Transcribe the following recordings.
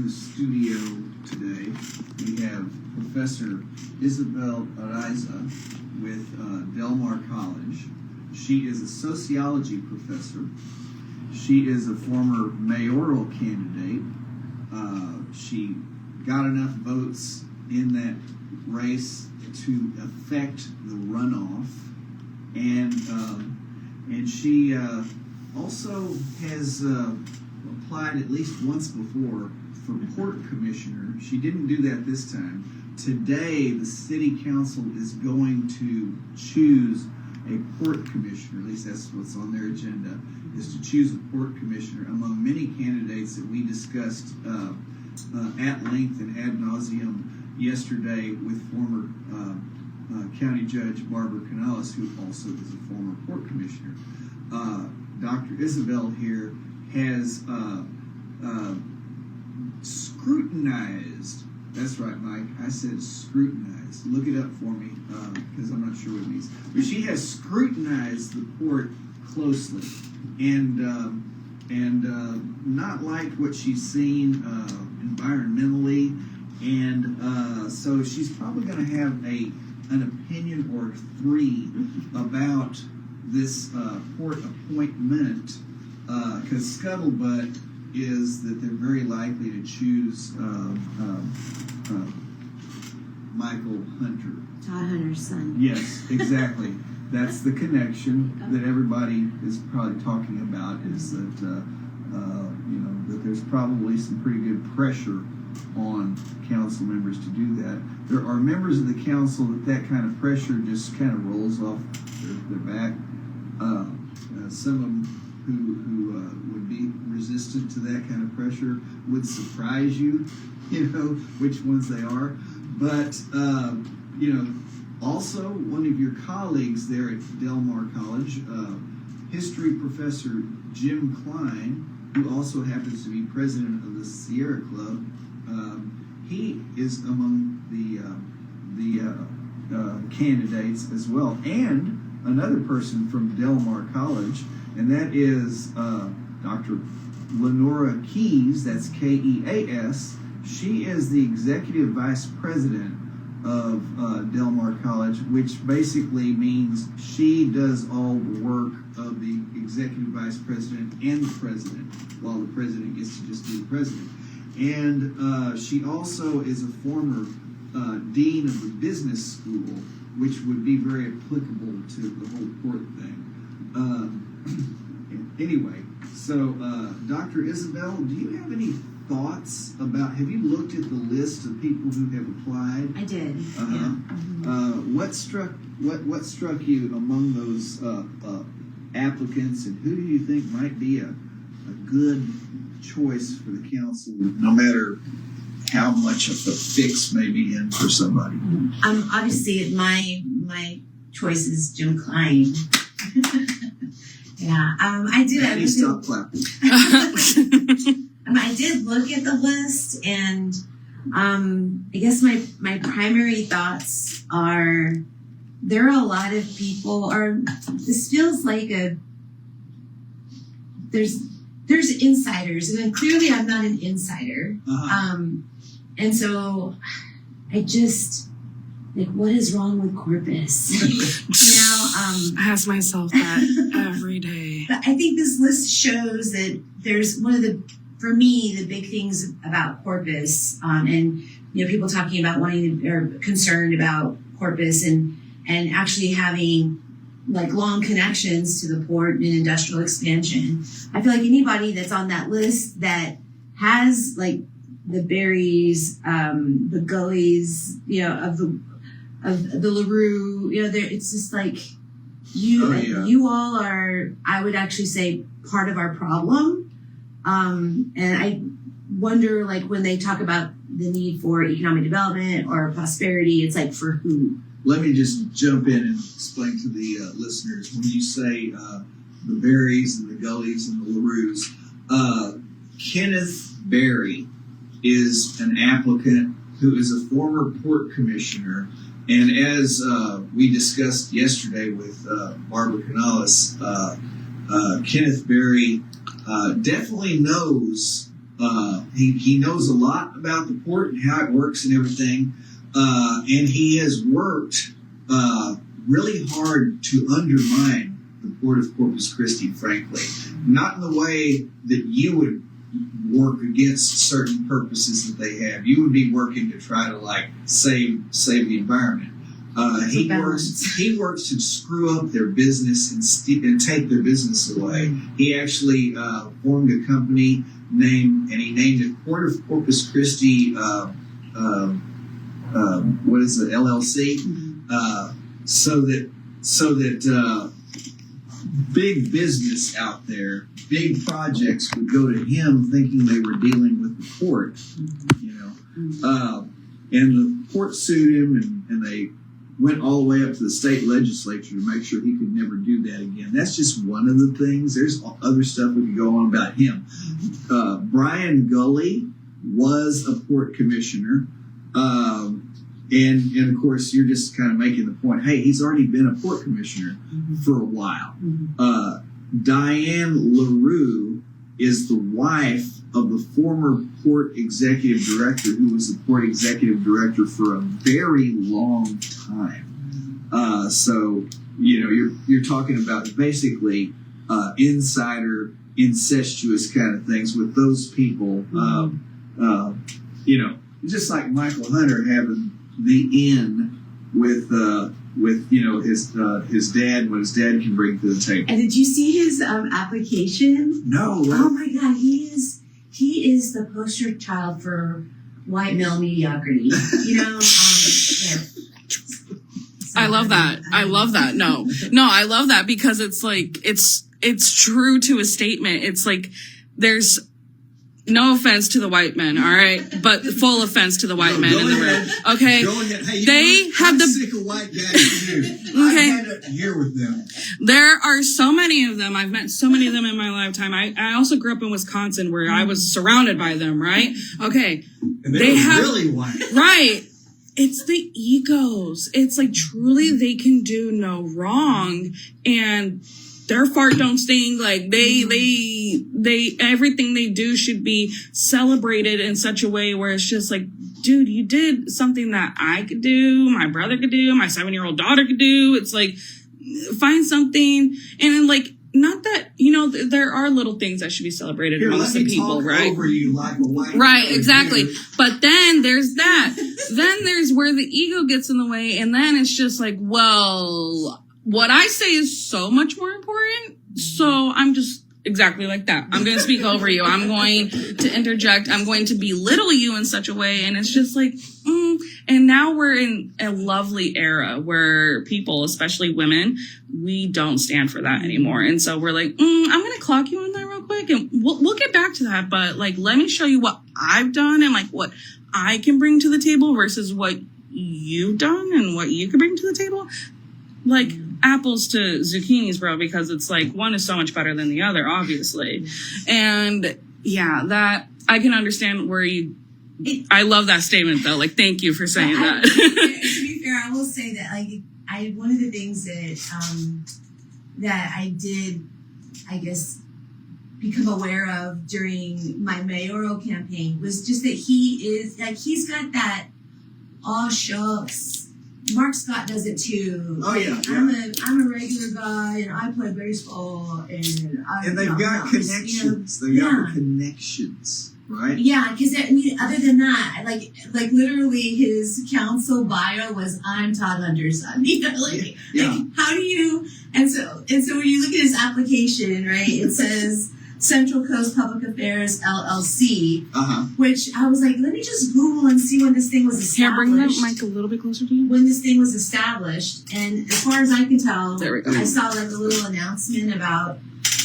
the studio today, we have Professor Isabel Araiza with Del Mar College. She is a sociology professor. She is a former mayoral candidate. She got enough votes in that race to affect the runoff, and she also has applied at least once before for port commissioner. She didn't do that this time. Today, the city council is going to choose a port commissioner. At least that's what's on their agenda, is to choose a port commissioner among many candidates that we discussed at length and ad nauseum yesterday with former County Judge Barbara Canales, who also is a former port commissioner. Dr. Isabel here has scrutinized. That's right, Mike. I said scrutinized. Look it up for me, because I'm not sure what it means. But she has scrutinized the port closely, and not liked what she's seen environmentally, and so she's probably going to have an opinion or three about this port appointment, because scuttlebutt is that they're very likely to choose Michael Hunter. Todd Hunter's son. Yes, exactly. That's the connection that everybody is probably talking about, is that that there's probably some pretty good pressure on council members to do that. There are members of the council that kind of pressure just kind of rolls off their back. Some of them who would be resistant to that kind of pressure would surprise you, which ones they are. But, also one of your colleagues there at Del Mar College, history professor Jim Klein, who also happens to be president of the Sierra Club, he is among the candidates as well. And another person from Del Mar College, and that is Dr. Lenora Keys, that's Keas. She is the executive vice president of Del Mar College, which basically means she does all the work of the executive vice president and the president, while the president gets to just be the president. And she also is a former dean of the business school, which would be very applicable to the whole port thing. Anyway, so Dr. Isabel, do you have any thoughts about, have you looked at the list of people who have applied? I did. Yeah. What struck you among those applicants, and who do you think might be a good choice for the council, no matter how much of a fix may be in for somebody? Obviously, my choice is Jim Klein. Yeah, I did. Stop clapping. I did look at the list, and I guess my primary thoughts are there are a lot of people, or this feels like there's insiders, and clearly I'm not an insider. And so I just, what is wrong with Corpus? I ask myself that every day. But I think this list shows that there's for me, the big things about Corpus, and people talking about or concerned about Corpus, and actually having long connections to the port and industrial expansion. I feel like anybody that's on that list that has the berries, the gullies, of the LaRue, it's just you all are, I would actually say, part of our problem. And I wonder, when they talk about the need for economic development or prosperity, it's for who? Let me just jump in and explain to the listeners. When you say the Berries and the Gullies and the LaRues, Kenneth Berry is an applicant who is a former port commissioner. And as we discussed yesterday with Barbara Canales, Kenneth Berry definitely knows He knows a lot about the port and how it works and everything. And he has worked really hard to undermine the Port of Corpus Christi, frankly. Not in the way that you would work against certain purposes that they have. You would be working to try to, like, save the environment. He works to screw up their business and take their business away. He actually formed a company named it Port of Corpus Christi. What is it? LLC. So that big business out there, big projects would go to him, thinking they were dealing with the port. And the port sued him, and they went all the way up to the state legislature to make sure he could never do that again. That's just one of the things. There's other stuff we could go on about him. Brian Gully was a port commissioner. And of course, you're just kind of making the point, hey, he's already been a port commissioner for a while. Diane LaRue is the wife of the former port executive director, who was the port executive director for a very long time. So, you're talking about basically insider, incestuous kind of things with those people. Just like Michael Hunter having the in with his dad, what his dad can bring to the table. And did you see his application? No. Oh my God, he is the poster child for white male mediocrity. I love that. I love that. No, I love that because it's like, it's true to a statement. It's like, there's no offense to the white men, all right? But full offense to the white men in the room. Okay? Go ahead. Hey, they have I'm sick of white guys too. Okay. I've had a year with them. There are so many of them. I've met so many of them in my lifetime. I also grew up in Wisconsin where I was surrounded by them, right? Okay. And they have really white. Right. It's the egos. It's like truly they can do no wrong and their fart don't stink. Like they everything they do should be celebrated in such a way where it's just like, dude, you did something that I could do, my brother could do, my 7-year-old daughter could do. It's like, find something. And then like, not that, there are little things that should be celebrated amongst the people, right? Over you like a white right, exactly. But then there's that. Then there's where the ego gets in the way. And then it's just like, well, what I say is so much more important. So I'm just exactly like that. I'm going to speak over you. I'm going to interject. I'm going to belittle you in such a way. And it's just like, And now we're in a lovely era where people, especially women, we don't stand for that anymore. And so we're like, I'm going to clock you in there real quick and we'll get back to that. But like, let me show you what I've done and like what I can bring to the table versus what you've done and what you can bring to the table. Like apples to zucchinis, bro, because it's like one is so much better than the other, obviously. And yeah, that I can understand where I love that statement though. Like, thank you for saying that. To be fair, I will say that like one of the things that I did, I guess, become aware of during my mayoral campaign was just that he's got that aw shucks. Mark Scott does it too. Oh yeah. I'm a regular guy and I play baseball and they've got connections. They've got connections, right? Yeah, because other than that, like literally his council bio was I'm Todd Hunter's son. Like how do you? And so when you look at his application, right, it says Central Coast Public Affairs LLC, which I was like, let me just Google and see when this thing was established. Can I bring that mic a little bit closer to you? When this thing was established, and as far as I can tell, there we go. I saw like a little announcement about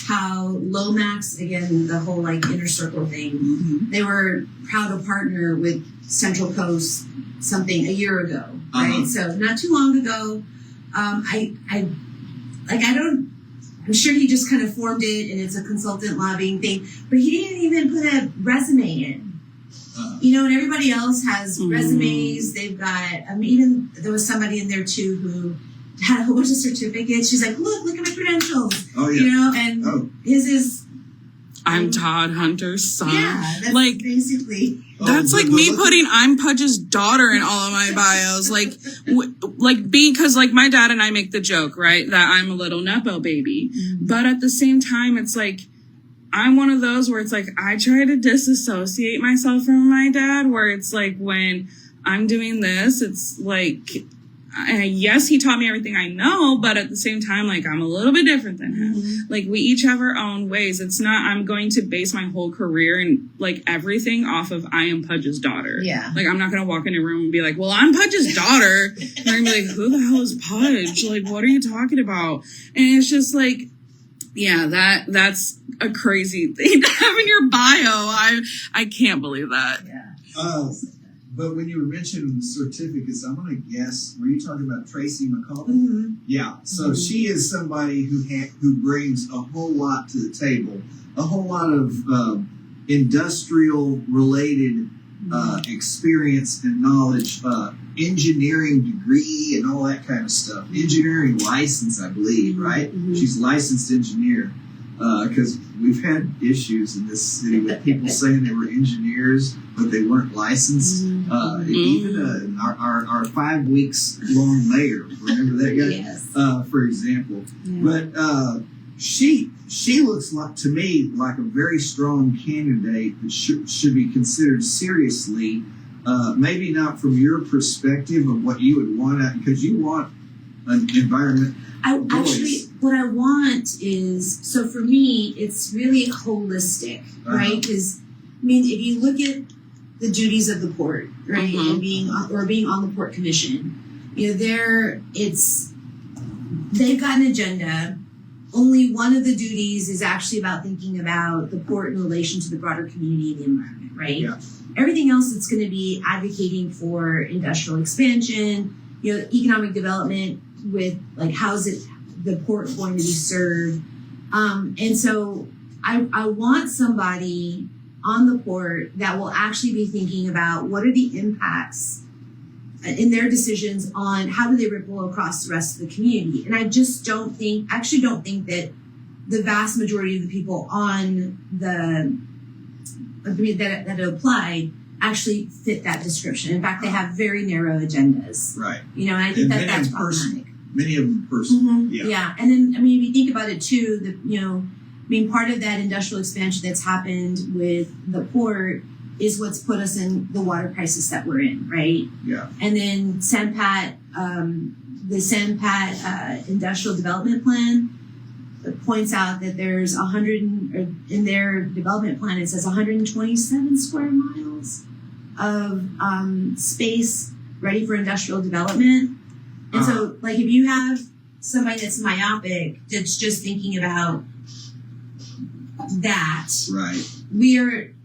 how Lomax, again, the whole like inner circle thing, they were proud to partner with Central Coast something a year ago, right? So not too long ago, I'm sure he just kind of formed it and it's a consultant lobbying thing, but he didn't even put a resume in. And everybody else has resumes. They've got, even there was somebody in there too who had a whole bunch of certificates. She's like, look at my credentials. Oh, yeah. And his is I'm Todd Hunter's son. Yeah, that's like basically. that's like me putting I'm Pudge's daughter in all of my bios. Because like my dad and I make the joke, right, that I'm a little Nepo baby. Mm-hmm. But at the same time, it's like, I'm one of those where it's like, I try to disassociate myself from my dad, where it's like, when I'm doing this, it's like, yes, he taught me everything I know, but at the same time, like, I'm a little bit different than him. Mm-hmm. Like, we each have our own ways. It's not, I'm going to base my whole career and, like, everything off of I am Pudge's daughter. Yeah. Like, I'm not going to walk in a room and be like, well, I'm Pudge's daughter. And they're going to be like, who the hell is Pudge? Like, what are you talking about? And it's just like, yeah, that's a crazy thing to have in your bio. I can't believe that. Yeah. But when you were mentioning certificates, I'm going to guess, were you talking about Tracy McCall? Mm-hmm. Yeah. So she is somebody who brings a whole lot to the table, a whole lot of industrial related experience and knowledge, engineering degree and all that kind of stuff. Engineering license, I believe, right? Mm-hmm. She's licensed engineer. Because we've had issues in this city with people saying they were engineers, but they weren't licensed. Even our 5 weeks long mayor, remember that guy? Yes. For example. Yeah. But she looks like, to me, like a very strong candidate that should be considered seriously. Maybe not from your perspective of what you would want, because you want an environment. What I want is, so for me, it's really holistic, right? Because, I mean, if you look at the duties of the port, right, and being on the port commission, you know, they've got an agenda. Only one of the duties is actually about thinking about the port in relation to the broader community and the environment, right? Yeah. Everything else, it's going to be advocating for industrial expansion, you know, economic development with, like, how's the port going to be served. And so I want somebody on the port that will actually be thinking about what are the impacts in their decisions on how do they ripple across the rest of the community. And I just don't think that the vast majority of the people on that applied actually fit that description. In fact, they have very narrow agendas. Right. You know, and I think that's problematic. Many of them personal. Yeah. And then, I mean, if you think about it too, part of that industrial expansion that's happened with the port is what's put us in the water crisis that we're in, right? Yeah. And then SEMPAT, the SEMPAT industrial development plan points out that there's in their development plan, it says 127 square miles of space ready for industrial development. And so, like, if you have somebody that's myopic, that's just thinking about that, right?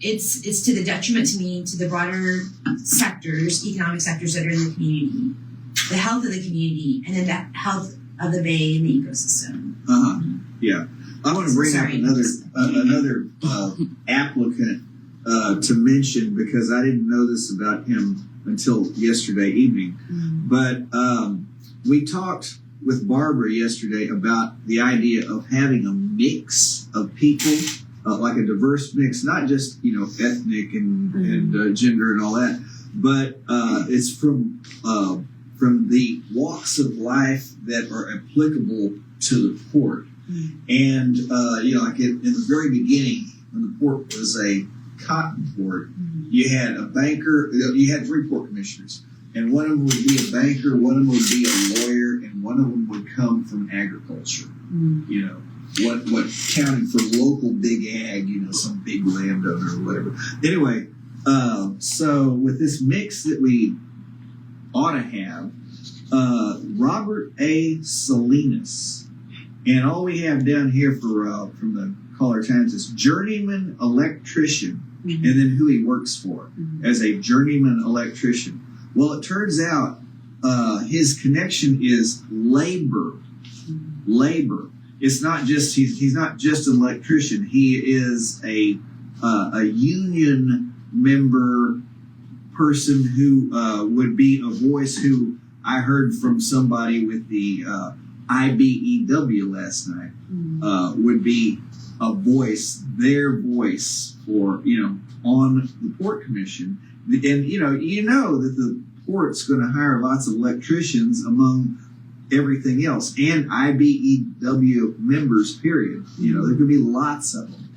It's to the detriment to me, to the broader sectors, economic sectors that are in the community, the health of the community, and then the health of the bay and the ecosystem. Yeah. I want to bring up another applicant to mention, because I didn't know this about him until yesterday evening. But we talked with Barbara yesterday about the idea of having a mix of people, like a diverse mix, not just, you know, ethnic and gender and all that, but it's from the walks of life that are applicable to the port. And you know, like in the very beginning, when the port was a cotton port, you had a banker. You had 3 port commissioners. And one of them would be a banker, one of them would be a lawyer, and one of them would come from agriculture. You know, what counted for local big ag, you know, some big landowner or whatever. Anyway, so with this mix that we ought to have, Robert A. Salinas, and all we have down here for from the Caller Times is journeyman electrician, and then who he works for as a journeyman electrician. Well, it turns out his connection is labor. It's not just he's not just an electrician. He is a union member person who would be a voice. Who I heard from somebody with the IBEW last night would be a voice, their voice for, on the Port Commission. And, you know that the Port's going to hire lots of electricians among everything else and IBEW members, period. There could be lots of them.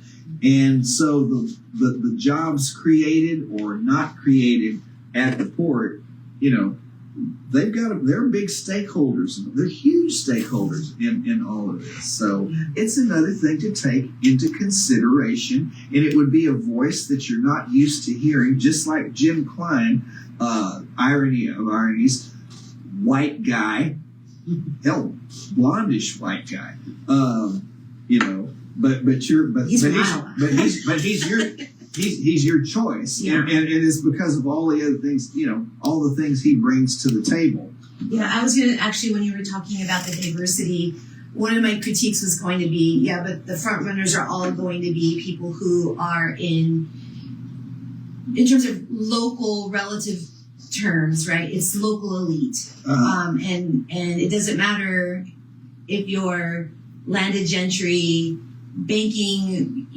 And so the jobs created or not created at the Port, they're big stakeholders. They're huge stakeholders in all of this. So it's another thing to take into consideration. And it would be a voice that you're not used to hearing, just like Jim Klein, irony of ironies, white guy, hell, blondish white guy, he's your choice, and it's because of all the other things, all the things he brings to the table. Yeah, I was going to actually, when you were talking about the diversity, one of my critiques was going to be, but the front runners are all going to be people who are in terms of local relative terms, right? It's local elite, and it doesn't matter if you're landed gentry, banking,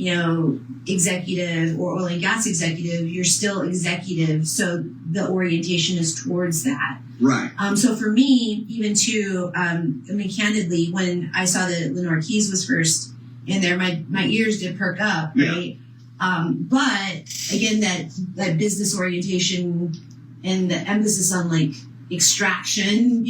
executive or oil and gas executive, you're still executive. So the orientation is towards that. Right. So for me, even too, candidly, when I saw that Lenore Keys was first in there, my ears did perk up, right? Yeah. But again, that business orientation and the emphasis on extraction,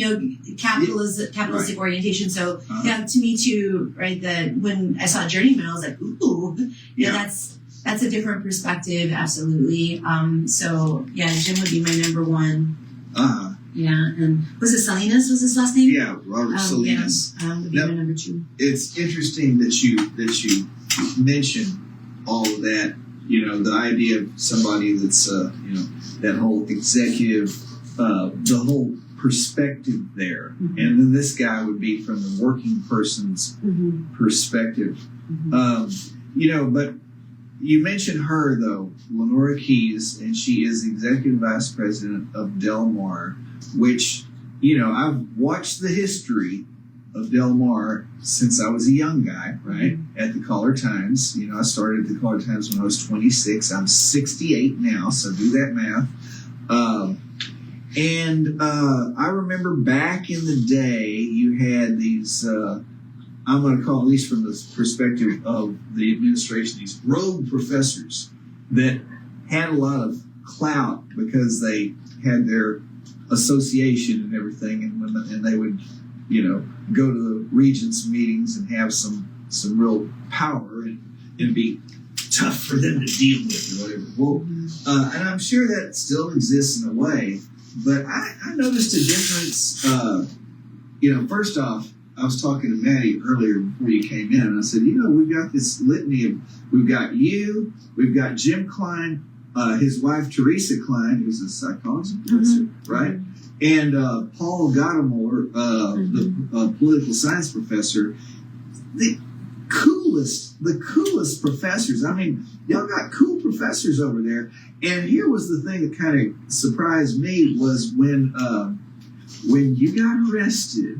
capitalistic orientation. So to me too, right? That when I saw Journeyman, I was like, ooh, that's a different perspective, absolutely. So Jim would be my number one. And was it Salinas? Was his last name? Yeah, Robert Salinas. Would be my number two. It's interesting that you mentioned all of that. The idea of somebody that's that whole executive. The whole perspective there. Mm-hmm. And then this guy would be from the working person's perspective. Mm-hmm. But you mentioned her, though, Lenora Keys, and she is executive vice president of Del Mar, which, I've watched the history of Del Mar since I was a young guy, right? Mm-hmm. At the Caller Times. I started at the Caller Times when I was 26. I'm 68 now, so do that math. And I remember back in the day, you had these, I'm going to call, at least from the perspective of the administration, these rogue professors that had a lot of clout because they had their association and everything, and they would, go to the regents' meetings and have some real power and be tough for them to deal with or whatever. Well, and I'm sure that still exists in a way. But I noticed a difference, first off, I was talking to Maddie earlier before you came in, and I said, we've got this litany of, we've got you, we've got Jim Klein, his wife Teresa Klein, who's a psychology professor, right? And Paul Gadamour, the political science professor, the coolest professors. I mean, y'all got cool professors over there. And here was the thing that kind of surprised me was when you got arrested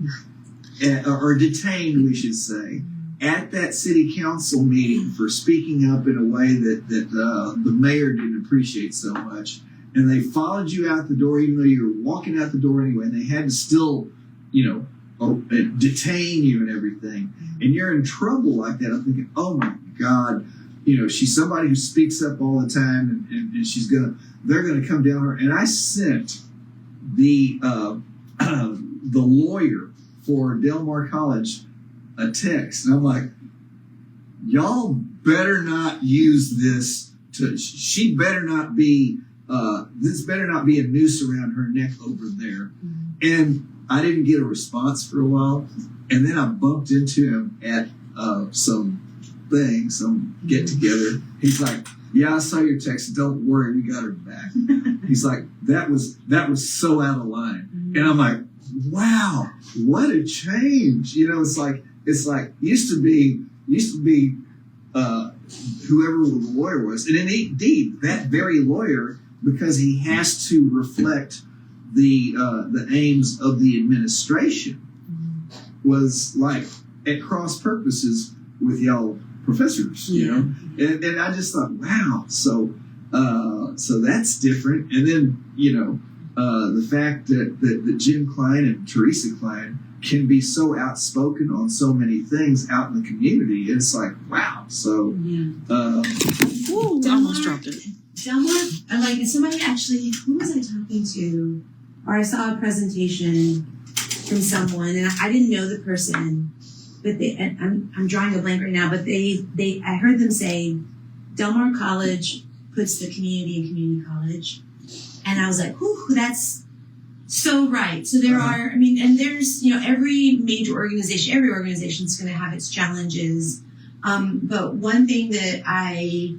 or detained, we should say, at that city council meeting for speaking up in a way that the mayor didn't appreciate so much, and they followed you out the door, even though you were walking out the door anyway, and they had to still, detain you and everything, and you're in trouble like that. I'm thinking, oh my God. She's somebody who speaks up all the time, and they're gonna come down her. And I sent the lawyer for Del Mar College a text, and I'm like, y'all better not use this she better not be, this better not be a noose around her neck over there. And I didn't get a response for a while, and then I bumped into him at some get together. He's like, yeah, I saw your text. Don't worry, we got her back. He's like, that was so out of line. And I'm like, wow, what a change. It's like used to be whoever the lawyer was. And indeed, that very lawyer, because he has to reflect the aims of the administration, was like at cross purposes with y'all professors, you know, and I just thought, wow, so that's different. And then, you know, the fact that Jim Klein and Teresa Klein can be so outspoken on so many things out in the community, it's like, wow. So, Ooh, I almost dropped it. Delmar, like somebody actually, who was I talking to? Or I saw a presentation from someone, and I didn't know the person, but I'm drawing a blank right now. But I heard them say, Delmar College puts the community in community college, and I was like, whew, that's so right. So there are, I mean, and there's, you know, every major organization, every organization is going to have its challenges. But one thing that I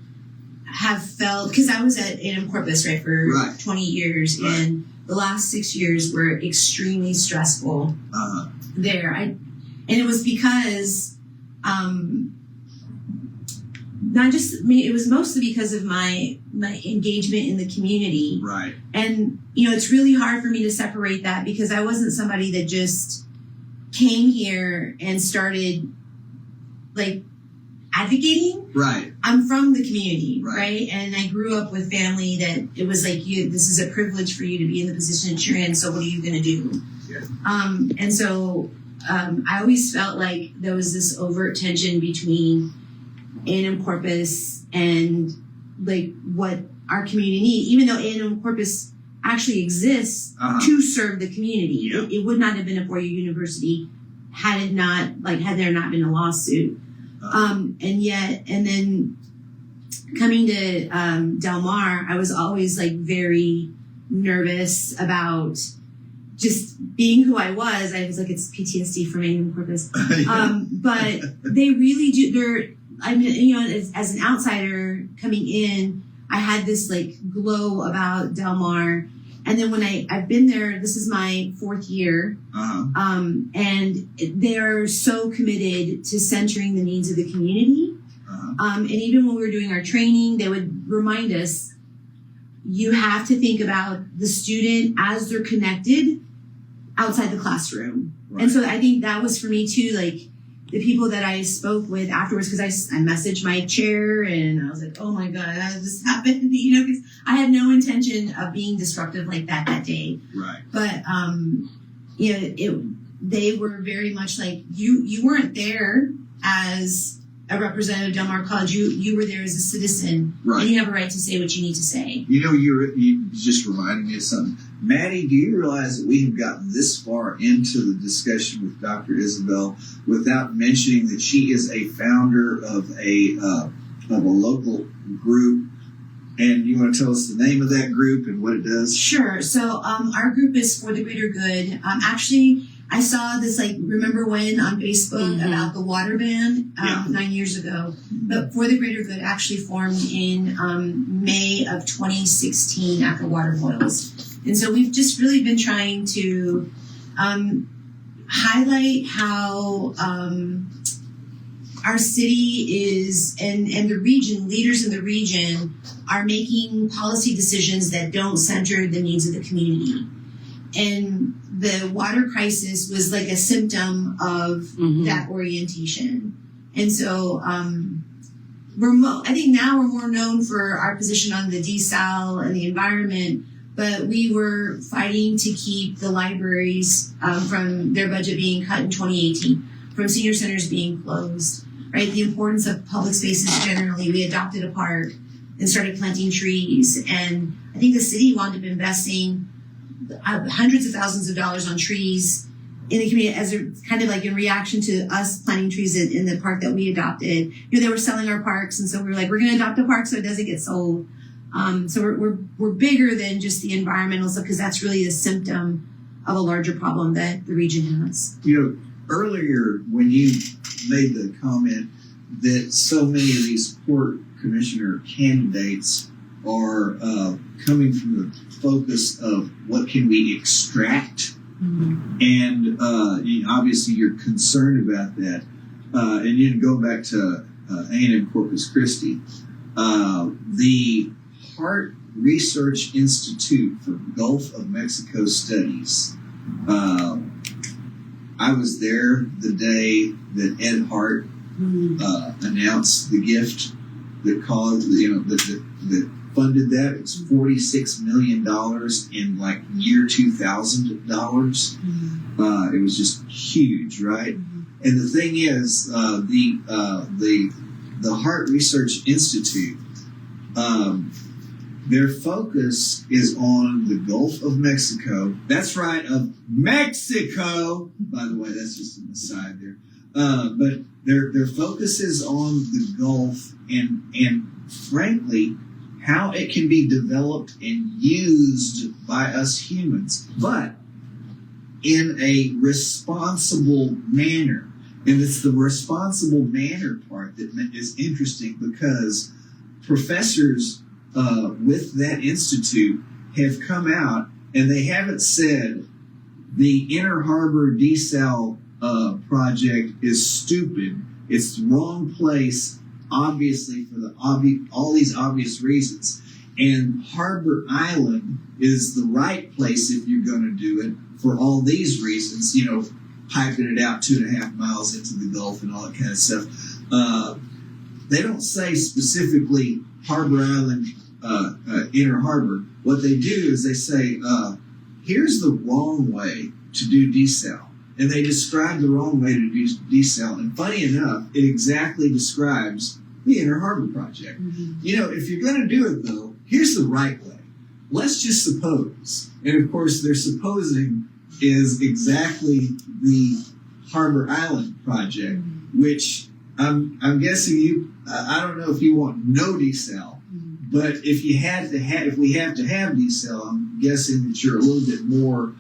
have felt, because I was at A&M Corpus, right, for 20 years, and the last 6 years were extremely stressful there. And it was because, not just me, it was mostly because of my engagement in the community. Right. And, you know, it's really hard for me to separate that because I wasn't somebody that just came here and started, like, advocating. Right. I'm from the community, right? And I grew up with family that it was like, this is a privilege for you to be in the position that you're in, so what are you going to do? Yeah. And so I always felt like there was this overt tension between A&M Corpus and like what our community needs, even though A&M Corpus actually exists to serve the community. Yeah. It would not have been a four-year university had there not been a lawsuit. And then coming to Del Mar, I was always like very nervous about just being who I was. I was like, it's PTSD from A&M Corpus. But they really do. I mean, you know, as an outsider coming in, I had this like glow about Del Mar. And then when I've been there, this is my fourth year, and they're so committed to centering the needs of the community. And even when we were doing our training, they would remind us, you have to think about the student as they're connected outside the classroom. Right. And so I think that was for me too, like the people that I spoke with afterwards, because I messaged my chair and I was like, oh my God, that just happened, you know, because I had no intention of being disruptive like that day. Right. But, you know, they were very much like, you weren't there as a representative of Del Mar College. You were there as a citizen. Right. And you have a right to say what you need to say. You know, you just reminded me of something. Maddie, do you realize that we have gotten this far into the discussion with Dr. Isabel without mentioning that she is a founder of a local group? And you want to tell us the name of that group and what it does? Sure. So our group is For the Greater Good. Actually, I saw this, like, remember when on Facebook about the water ban 9 years ago. But For the Greater Good actually formed in May of 2016 after water boils. And so we've just really been trying to highlight how our city is, and the region, leaders in the region are making policy decisions that don't center the needs of the community. And the water crisis was like a symptom of that orientation. And so I think now we're more known for our position on the Desal and the environment, but we were fighting to keep the libraries from their budget being cut in 2018, from senior centers being closed, right? The importance of public spaces generally. We adopted a park and started planting trees. And I think the city wound up investing hundreds of thousands of dollars on trees in the community as a kind of like in reaction to us planting trees in the park that we adopted. You know, they were selling our parks, and so we were like, we're going to adopt a park so it doesn't get sold. So we're bigger than just the environmental stuff, because that's really a symptom of a larger problem that the region has. You know, earlier when you made the comment that so many of these port commissioner candidates are coming from the focus of what can we extract, and obviously you're concerned about that, and you go back to A&M Corpus Christi, the Hart Research Institute for Gulf of Mexico Studies. I was there the day that Ed Hart announced the gift that caused, that funded that. It was $46 million in like year $2000. It was just huge, right? And the thing is, the Heart Research Institute, their focus is on the Gulf of Mexico. That's right, of Mexico. By the way, that's just an aside there. But their focus is on the Gulf and frankly, how it can be developed and used by us humans, but in a responsible manner. And it's the responsible manner part that is interesting, because professors with that institute have come out and they haven't said the Inner Harbor Desal project is stupid. It's the wrong place, obviously, for all these obvious reasons. And Harbor Island is the right place if you're going to do it for all these reasons, piping it out 2.5 miles into the Gulf and all that kind of stuff. They don't say specifically Harbor Island, Inner Harbor. What they do is they say, here's the wrong way to do desal. And they describe the wrong way to do desal. And funny enough, it exactly describes the Inner Harbor project. If you're going to do it, though, here's the right way. Let's just suppose. And of course, their supposing is exactly the Harbor Island project, which I'm guessing I don't know if you want no desal, but if we have to have desal, I'm guessing that you're a little bit more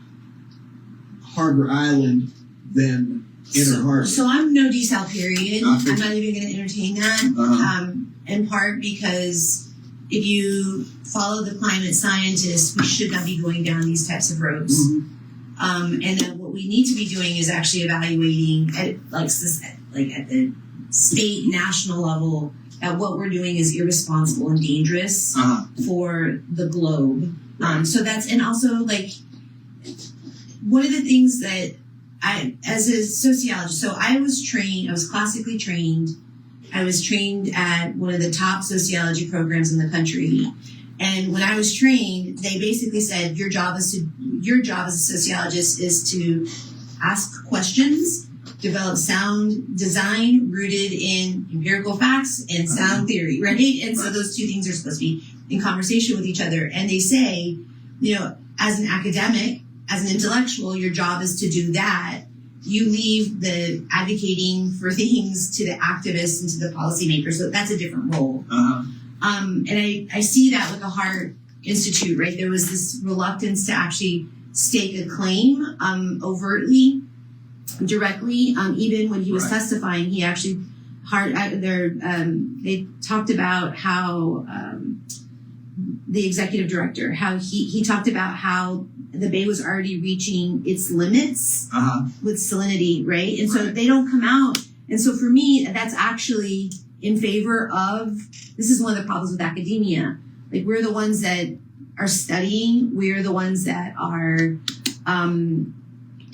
Harbor Island than Inner Harbor. So I'm no desal, period. I'm not even going to entertain that. In part because if you follow the climate scientists, we should not be going down these types of roads. And then what we need to be doing is actually evaluating at the state, national level, that what we're doing is irresponsible and dangerous for the globe. So that's, and also one of the things that as a sociologist, so I was classically trained. I was trained at one of the top sociology programs in the country. And when I was trained, they basically said, your job as a sociologist is to ask questions, develop sound design rooted in empirical facts and sound theory, right? And so those two things are supposed to be in conversation with each other. And they say, as an academic, as an intellectual, your job is to do that. You leave the advocating for things to the activists and to the policymakers. So that's a different role. And I see that with the Heart Institute, right? There was this reluctance to actually stake a claim overtly, directly. Even when he was testifying, he actually they talked about how the executive director, how he talked about how the bay was already reaching its limits with salinity, right? And so they don't come out. And so for me, that's actually in favor of, this is one of the problems with academia. We're the ones that are studying. We're the ones that are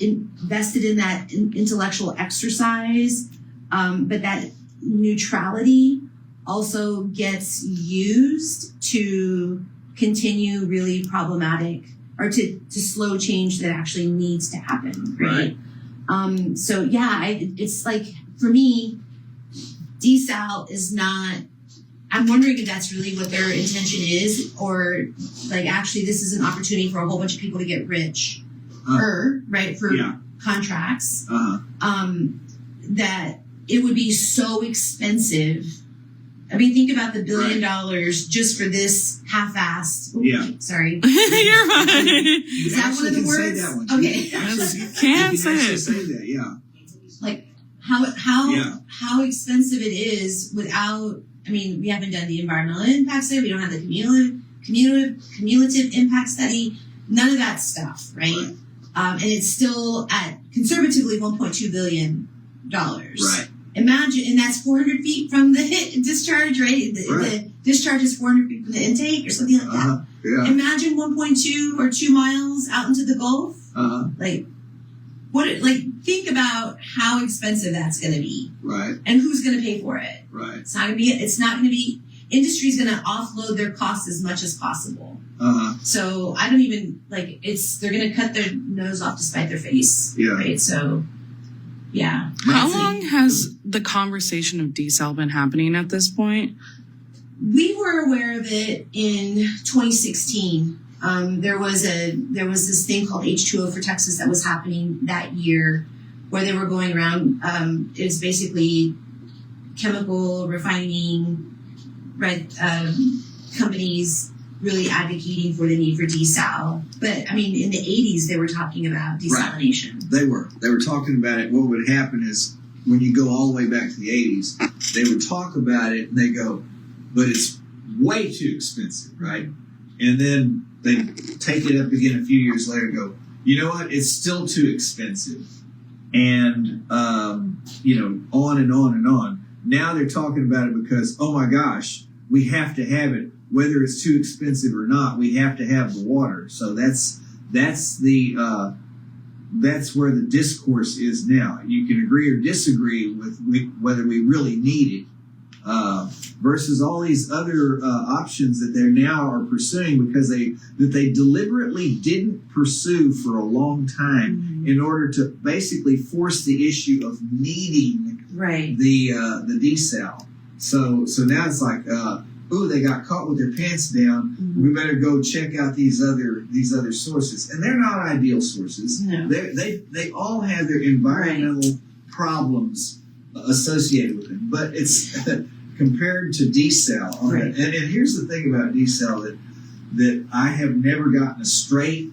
invested in that intellectual exercise. But that neutrality also gets used to continue really problematic, or to slow change that actually needs to happen, right? So yeah, it's for me, desal is not, I'm wondering if that's really what their intention is, or actually this is an opportunity for a whole bunch of people to get rich, right, for contracts, that it would be so expensive. I mean, think about the $1 billion just for this half-assed. Sorry. You're fine. Is that one of the words? Say that one. Okay. You Can't say actually it. say that, yeah. How expensive it is without, we haven't done the environmental impact study, we don't have the cumulative impact study, none of that stuff, right? And it's still at conservatively $1.2 billion. Right. Imagine, and that's 400 feet from the discharge, right? The discharge is 400 feet from the intake or something like that. Yeah. Imagine 1.2 or 2 miles out into the Gulf. think about how expensive that's going to be, Right. and who's going to pay for it. Right. It's not going to be. Industry's going to offload their costs as much as possible. So I don't even they're going to cut their nose off to spite their face. Yeah. Right. So, yeah. How long has the conversation of desal been happening at this point? We were aware of it in 2016. There was this thing called H2O for Texas that was happening that year, where they were going around. It was basically chemical refining companies really advocating for the need for desal. But I mean, in the 80s, they were talking about desalination. Right. They were talking about it. What would happen is when you go all the way back to the 80s, they would talk about it and they go, but it's way too expensive, right? And then they take it up again a few years later and go, you know what? It's still too expensive. And, on and on and on. Now they're talking about it because, oh my gosh, we have to have it. Whether it's too expensive or not, we have to have the water. So that's where the discourse is now. You can agree or disagree with whether we really need it, versus all these other options that they now are pursuing because they deliberately didn't pursue for a long time in order to basically force the issue of needing the desal. So now it's like, they got caught with their pants down. We better go check out these other sources, and they're not ideal sources. No. They all have their environmental problems associated with them, but it's compared to desal. And here's the thing about desal that I have never gotten a straight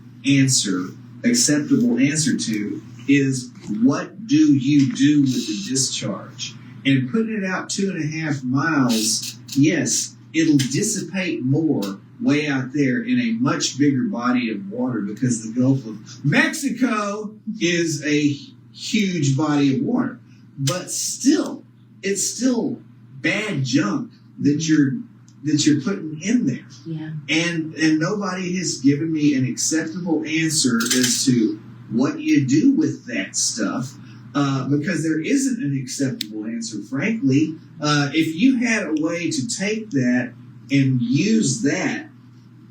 acceptable answer to is, what do you do with the discharge? And putting it out 2.5 miles, yes, it'll dissipate more way out there in a much bigger body of water because the Gulf of Mexico is a huge body of water. But still, it's still bad junk that you're putting in there. Yeah. And nobody has given me an acceptable answer as to what you do with that stuff. Because there isn't an acceptable answer, frankly. If you had a way to take that and use that,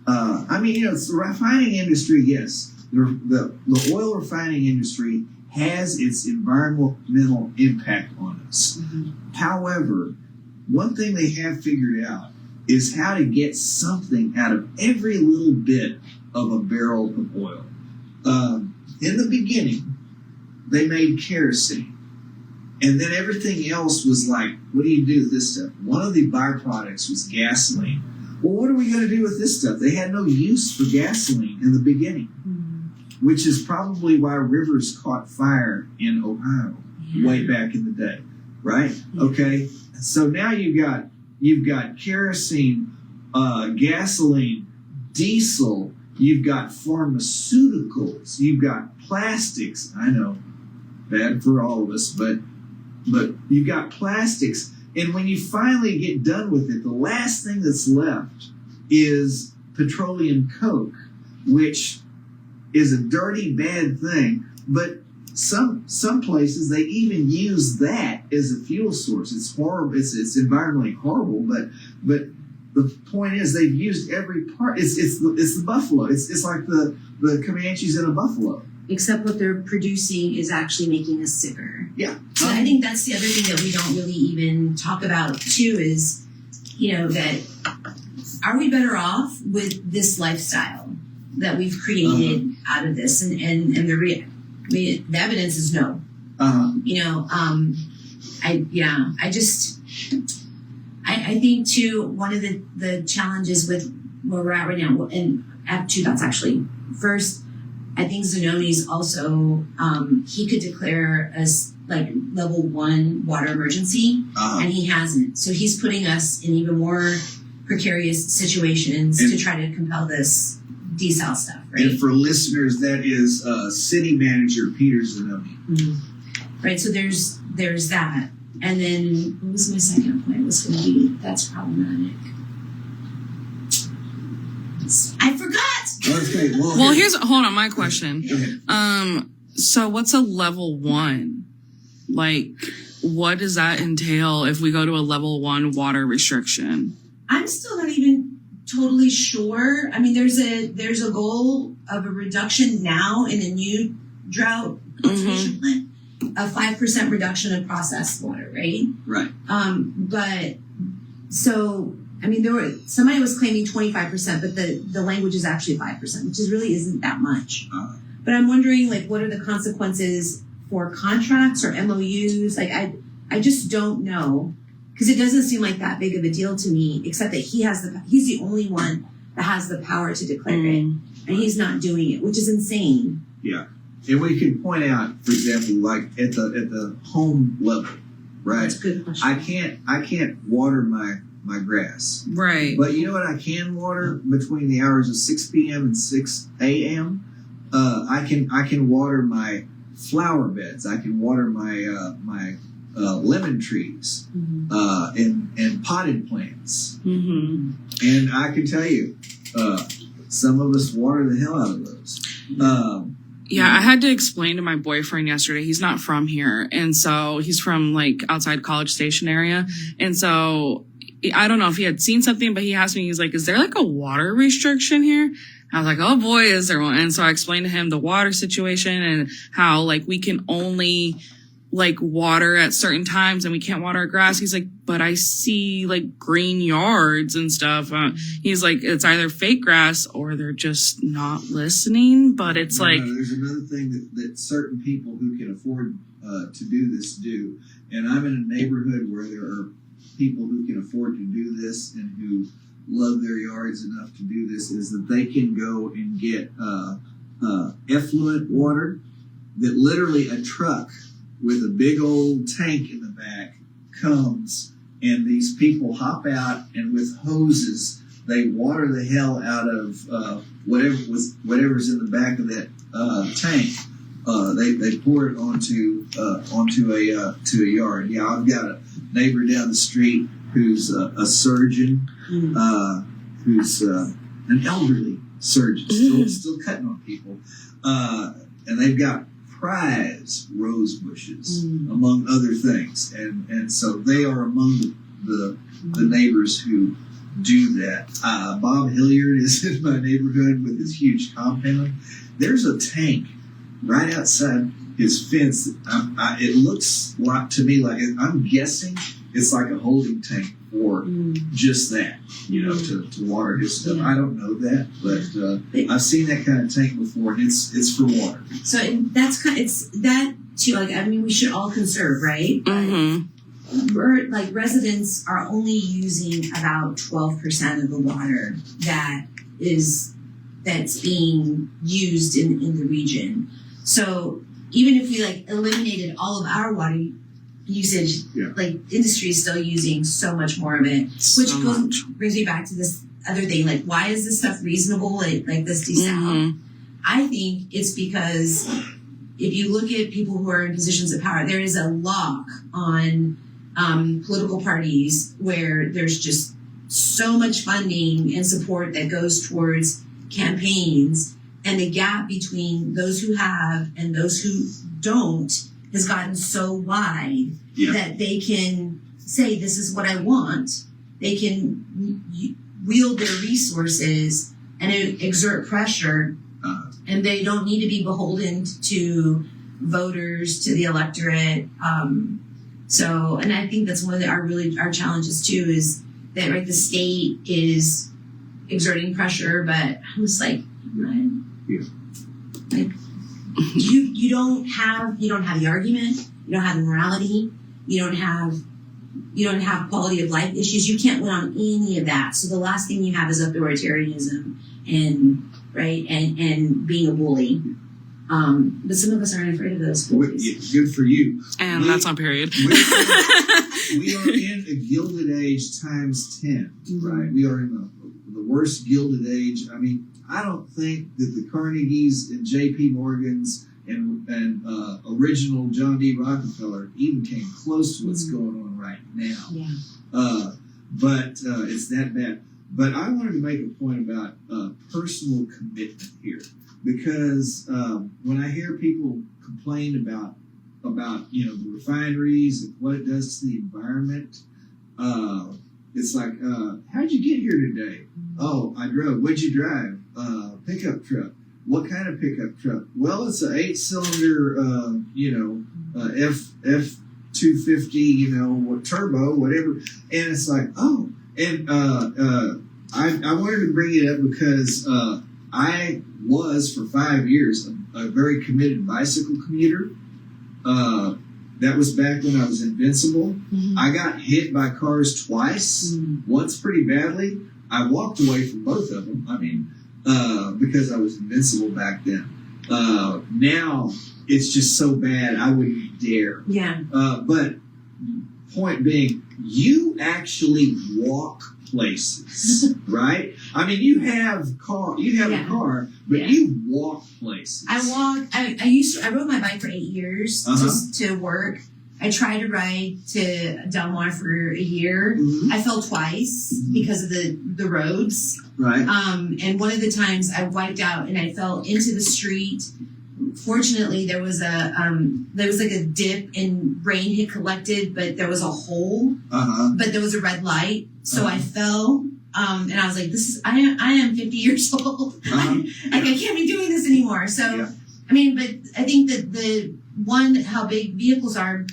it's the refining industry, yes. The oil refining industry has its environmental impact on us. Mm-hmm. However, one thing they have figured out is how to get something out of every little bit of a barrel of oil. In the beginning, they made kerosene. And then everything else was like, what do you do with this stuff? One of the byproducts was gasoline. Well, what are we going to do with this stuff? They had no use for gasoline in the beginning, which is probably why rivers caught fire in Ohio way back in the day, right? Yeah. Okay, so now you've got kerosene, gasoline, diesel, you've got pharmaceuticals, you've got plastics. I know, bad for all of us, but you've got plastics. And when you finally get done with it, the last thing that's left is petroleum coke, which is a dirty, bad thing. But some places, they even use that as a fuel source. It's horrible. It's environmentally horrible, but the point is they've used every part. It's the buffalo. It's like the Comanches in a buffalo. Except what they're producing is actually making us sicker. Yeah. So I think that's the other thing that we don't really even talk about too is, that are we better off with this lifestyle that we've created out of this? And the evidence is no. I think too, one of the challenges with where we're at right now, and I have two thoughts actually. First, I think Zanoni's also, he could declare us like level 1 water emergency, and he hasn't. So he's putting us in even more precarious situations to try to compel this desal stuff, right? And for listeners, that is City Manager Peter Zanoni. Mm-hmm. Right, so there's that. And then, what was my second point? Was going to be, that's problematic. I forgot! Okay, well, hold on, my question. So what's a level 1? Like, what does that entail if we go to a level 1 water restriction? I'm still not even totally sure. I mean, there's a goal of a reduction now in a new drought conservation plan, a 5% reduction of processed water, right? Right. But so, I mean, somebody was claiming 25%, but the language is actually 5%, which really isn't that much. But I'm wondering, like, what are the consequences for contracts or MOUs? Like, I just don't know. Because it doesn't seem like that big of a deal to me, except that he's the only one that has the power to declare it, and he's not doing it, which is insane. Yeah, and we can point out, for example, like at the home level, right? That's a good question. I can't water my grass, Right. but you know what? I can water between the hours of 6 p.m. and 6 a.m. I can water my flower beds. I can water my lemon trees, and potted plants. Mm-hmm. And I can tell you, some of us water the hell out of those. Yeah, I had to explain to my boyfriend yesterday. He's not from here. And so he's from like outside College Station area. And so I don't know if he had seen something, but he asked me, he's like, is there like a water restriction here? I was like, oh boy, is there one? And so I explained to him the water situation and how like we can only like water at certain times and we can't water our grass. He's like, but I see like green yards and stuff. He's like, it's either fake grass or they're just not listening. But it's like, there's another thing that certain people who can afford to do this do. And I'm in a neighborhood where there are people who can afford to do this and who love their yards enough to do this, is that they can go and get effluent water that literally a truck with a big old tank in the back comes, and these people hop out and with hoses they water the hell out of whatever's in the back of that tank. They pour it onto a yard. Yeah, I've got a neighbor down the street who's a surgeon, who's an elderly surgeon, still cutting on people, and they've got prize rose bushes, among other things, and so they are among the neighbors who do that. Bob Hilliard is in my neighborhood with his huge compound. There's a tank right outside his fence. It looks like to me like, I'm guessing it's like a holding tank for just that, to water his stuff. I don't know that, but I've seen that kind of tank before, and it's for water. So that's it's that too. Like, I mean, we should all conserve, right? mm-hmm. We're like, residents are only using about 12% of the water that's being used in the region. So even if we like eliminated all of our water usage, like, industry is still using so much more of it, which brings me back to this other thing. Like, why is this stuff reasonable? Like this Desal? I think it's because if you look at people who are in positions of power, there is a lock on political parties where there's just so much funding and support that goes towards campaigns, and the gap between those who have and those who don't has gotten so wide that they can say, this is what I want. They can wield their resources and exert pressure, and they don't need to be beholden to voters, to the electorate. And I think that's one of our challenges too, is that, right, the state is exerting pressure, but I'm just like, right? Like, you don't have the argument, you don't have the morality, you don't have quality of life issues. You can't win on any of that. So the last thing you have is authoritarianism and being a bully. But some of us aren't afraid of those bullies. Good for you. And that's on period. We are in a Gilded Age times 10, right? We are in the worst Gilded Age. I mean, I don't think that the Carnegies and J.P. Morgans and original John D. Rockefeller even came close to what's going on right now. Yeah. But it's that bad. But I wanted to make a point about personal commitment here, because when I hear people complain about the refineries and what it does to the environment, it's like, how'd you get here today? Oh, I drove. What'd you drive? Pickup truck. What kind of pickup truck? Well, it's an 8-cylinder, F250, turbo, whatever. And it's like, oh, and I wanted to bring it up because I was for 5 years a very committed bicycle commuter. That was back when I was invincible. Mm-hmm. I got hit by cars twice, once pretty badly. I walked away from both of them. I mean, because I was invincible back then. Now it's just so bad I wouldn't dare. Yeah. But point being, you actually walk places, right? I mean, you have a car, but you walk places. I rode my bike for 8 years just to work. I tried to ride to Del Mar for a year. Mm-hmm. I fell twice because of the roads. Right. And one of the times I wiped out and I fell into the street. Fortunately, there was like a dip and rain had collected, but there was a hole. But there was a red light, so I fell. And I was like, I am 50 years old. I can't be doing this anymore. So, I mean, but I think that the one, how big vehicles are,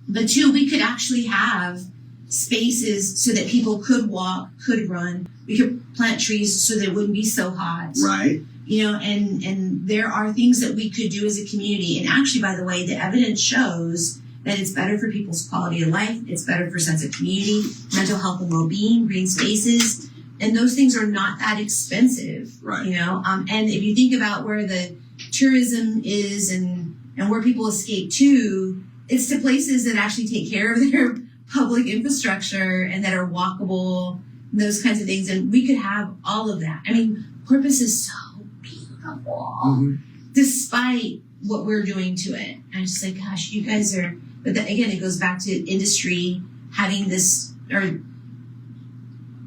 but two, we could actually have spaces so that people could walk, could run. We could plant trees so that it wouldn't be so hot. Right. And there are things that we could do as a community. And actually, by the way, the evidence shows that it's better for people's quality of life. It's better for sense of community, mental health and well-being, green spaces. And those things are not that expensive. Right. And if you think about where the tourism is and where people escape to, it's to places that actually take care of their public infrastructure and that are walkable, and those kinds of things. And we could have all of that. I mean, Corpus is so beautiful, despite what we're doing to it. I'm just like, gosh, you guys are. But then again, it goes back to industry having this, or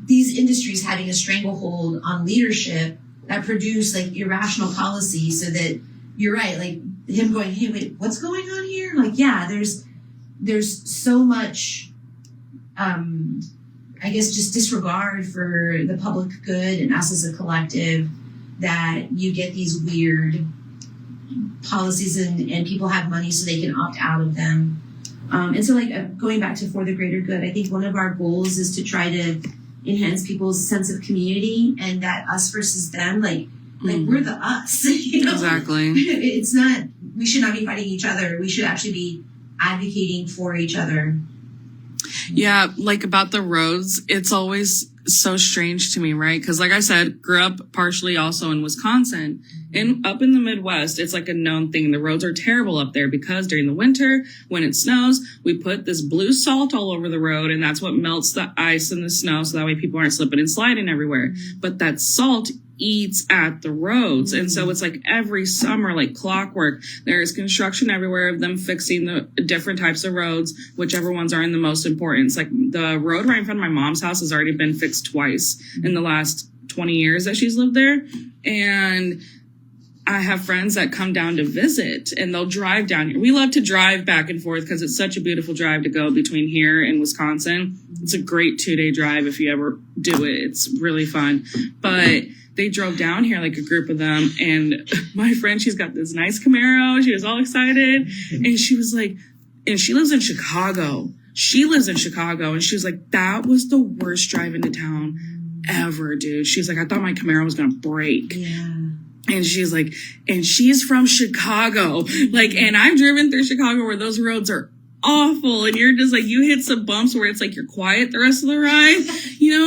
these industries having a stranglehold on leadership that produce like irrational policy, so that you're right, like him going, hey, wait, what's going on here? Like, yeah, there's so much, I guess, just disregard for the public good and us as a collective, that you get these weird policies and people have money so they can opt out of them. And so, like, going back to for the greater good, I think one of our goals is to try to enhance people's sense of community and that us versus them, like we're the us. Exactly. It's not, we should not be fighting each other. We should actually be advocating for each other. Yeah, like about the roads, it's always so strange to me, right? Because like I said, grew up partially also in Wisconsin, and up in the Midwest, it's like a known thing. The roads are terrible up there because during the winter, when it snows, we put this blue salt all over the road, and that's what melts the ice and the snow, so that way people aren't slipping and sliding everywhere. But that salt eats at the roads. And so it's like every summer, like clockwork, there's construction everywhere of them fixing the different types of roads, whichever ones are in the most importance. Like the road right in front of my mom's house has already been fixed twice in the last 20 years that she's lived there. And I have friends that come down to visit and they'll drive down here. We love to drive back and forth because it's such a beautiful drive to go between here and Wisconsin. It's a great 2-day drive if you ever do it. It's really fun. But they drove down here, like a group of them, and my friend, she's got this nice Camaro. She was all excited, and she was like, and she lives in Chicago. She lives in Chicago, and she was like, that was the worst drive into town ever, dude. She's like, I thought my Camaro was gonna break. Yeah. And she's like, and she's from Chicago. Like, and I've driven through Chicago where those roads are awful, and you're just like, you hit some bumps where it's like you're quiet the rest of the ride,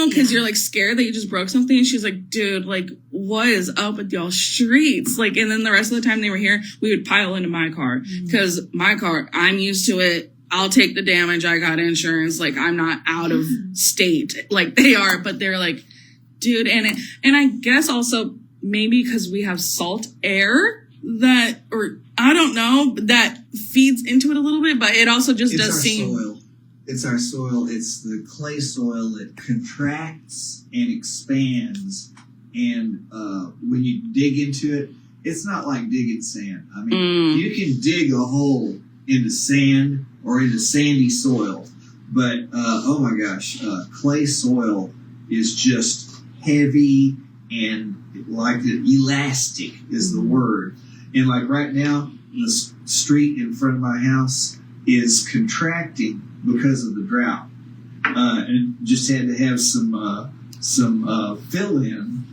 because you're like scared that you just broke something. And she's like, dude, like, what is up with y'all streets? Like, and then the rest of the time they were here, we would pile into my car because my car, I'm used to it. I'll take the damage. I got insurance. Like, I'm not out of state like they are, but they're like, dude. And I guess also maybe because we have salt air that, or I don't know, that feeds into it a little bit, but it also just does seem. Soil. It's our soil. It's the clay soil that contracts and expands. And when you dig into it, it's not like digging sand. I mean, you can dig a hole into sand or into sandy soil. But, oh my gosh, clay soil is just heavy and like elastic is the word. And like right now, the street in front of my house is contracting because of the drought. And just had to have some fill in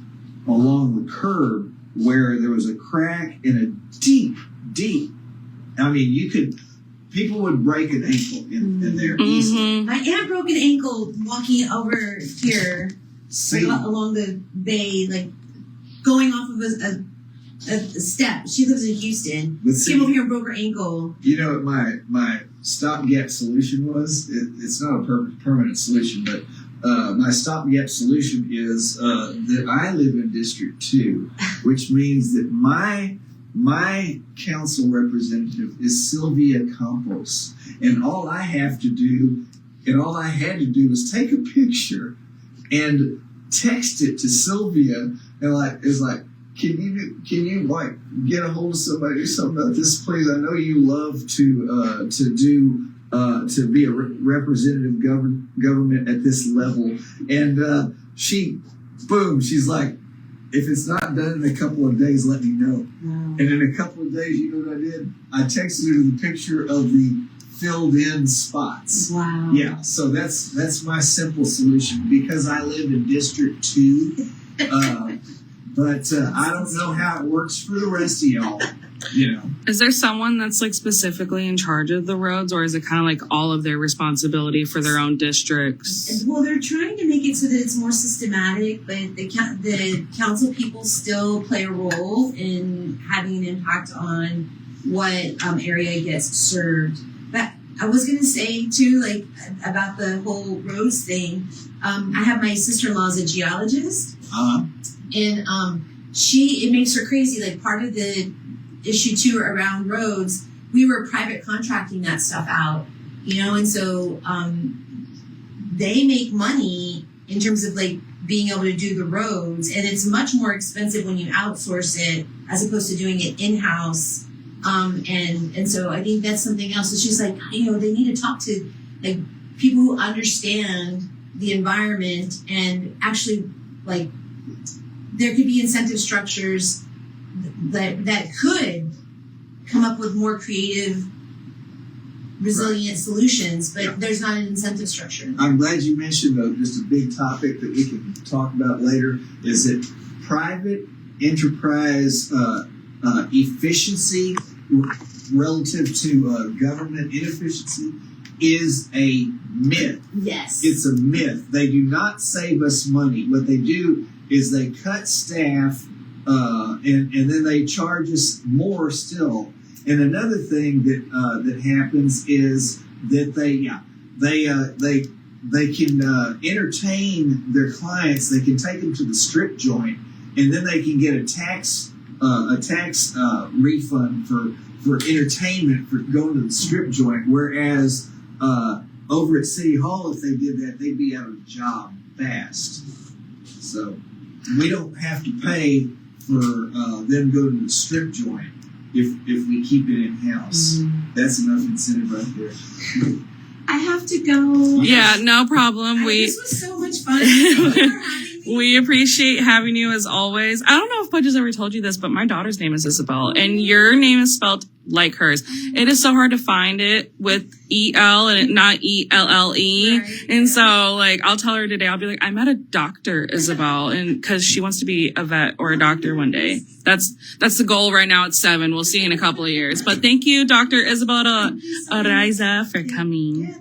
along the curb where there was a crack and a deep, I mean, people would break an ankle in there easily. My aunt broke an ankle walking over here along the bay, like going off of a step. She lives in Houston. Came over here and broke her ankle. You know what my stopgap solution was? It's not a permanent solution, but my stopgap solution is that I live in District 2, which means that my council representative is Sylvia Campos, and all I had to do was take a picture and text it to Sylvia, and can you like get a hold of somebody, do something about this, please? I know you love to be a representative government at this level, and she's like, if it's not done in a couple of days, let me know. Wow. And in a couple of days, you know what I did? I texted her the picture of the filled in spots. Wow. Yeah, so that's my simple solution because I live in District 2. But I don't know how it works for the rest of y'all. You know. Is there someone that's like specifically in charge of the roads, or is it kind of like all of their responsibility for their own districts? Well, they're trying to make it so that it's more systematic, but the council people still play a role in having an impact on what area gets served. But I was going to say too, like about the whole roads thing. I have my sister-in-law as a geologist, and it makes her crazy. Like part of the issue too around roads, we were private contracting that stuff out, and so they make money in terms of like being able to do the roads, and it's much more expensive when you outsource it as opposed to doing it in-house. And so I think that's something else. It's just like, they need to talk to like people who understand the environment, and actually like there could be incentive structures that could come up with more creative, resilient solutions, but there's not an incentive structure. I'm glad you mentioned just a big topic that we can talk about later, is that private enterprise efficiency relative to government inefficiency is a myth. Yes. It's a myth. They do not save us money. What they do is they cut staff and then they charge us more still. And another thing that happens is that they can entertain their clients. They can take them to the strip joint, and then they can get a tax refund for entertainment for going to the strip joint. Whereas over at City Hall, if they did that, they'd be out of a job fast. So we don't have to pay for them to go to the strip joint if we keep it in-house. Mm-hmm. That's enough incentive right there. I have to go. Yeah, no problem. This was so much fun. Thank you for having me. We appreciate having you as always. I don't know if Pudge has ever told you this, but my daughter's name is Isabel, and your name is spelled like hers. It is so hard to find it with E-L and not E-L-L-E. Right. And so, like, I'll tell her today, I'll be like, I met a Dr. Isabel, and because she wants to be a vet or a doctor one day. That's the goal right now at 7. We'll see in a couple of years. But thank you, Dr. Isabel Araiza, for coming. Yeah,